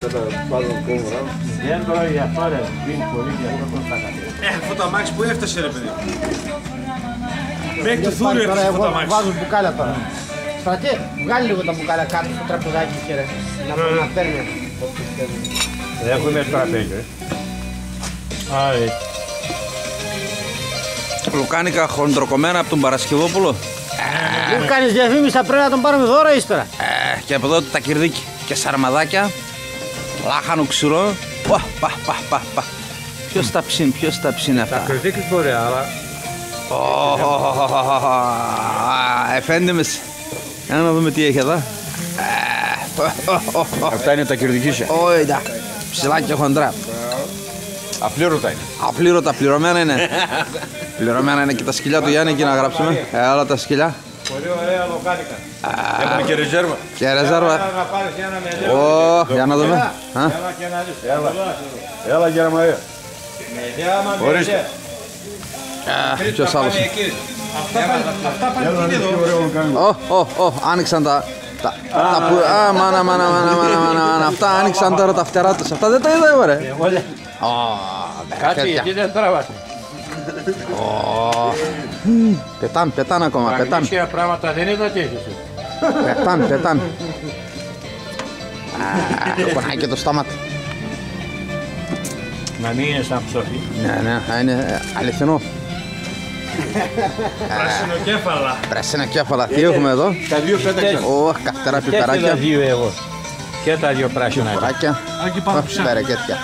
Δεν τρώει αυτό ρε, πίνει πολύ και αυτό πώς θα κάνει. Αυτό το αμάξι που έφτασε ρε παιδί. Μέχρι του Θούρου έφτασε αυτό το αμάξι. Βάζω μπουκάλια τώρα. Στρατέ, βγάλει λίγο τα μπουκάλια κάτω στο τραπεζάκι και ρε. Να παίρνει. Έχουμε τραπέζι. Λουκάνικα χοντροκομμένα από τον Παρασκευόπουλο. Μην κάνεις διαφήμιση, θα πρέπει να τον πάρουμε δώρο ύστερα. Και από εδώ τα κυρδίκια και σαρμαδάκια. Λάχανο ξηρό. Πα. Ποιος τα ψήνει αυτά. Τα κριτήκες μπορεί, αλλά... Εφέντιμες. Για να δούμε τι έχει εδώ. Αυτά είναι τα κυρδικίσια. Όχι, ψηλά και χοντρά. Απλήρωτα είναι. Απλήρωτα, πληρωμένα είναι. Πληρωμένα είναι και τα σκυλιά του Γιάννη εκεί να γράψουμε. Όλα τα σκυλιά. Πολύ ωραία λοκάνικα. Έχουμε και ρεζέρβα. Και ρεζέρβα. Να πάρεις ένα με δύο. Για να δούμε. Έλα και να δεις. Έλα Γερμανία. Ορίστε. Ποιος άλλος. Αυτά πάνε εδώ. Άνοιξαν τα... Μάνα, αυτά άνοιξαν τώρα τα φτερά τους. Αυτά δεν τα είδα εγώ ρε. Κάτσε γιατί δεν τραβάτε. Πετάν ακόμα, πετάν. Μαγνήσια πράγματα δεν είδα τι έχεις. Πετάν. Πονάει και το στάματα. Να μην είναι σαν ψωφί. Ναι, είναι αληθινό. Πρασινοκέφαλα. Πρασινοκέφαλα, τι έχουμε εδώ. Τα δύο πέταξαν. Καυτερά Και τα πιπεράκια. δύο εγώ. Και τα δύο πράσινα. Πιπεράκια. Εκεί πάνω ψάχνει. Μπερεκέτια.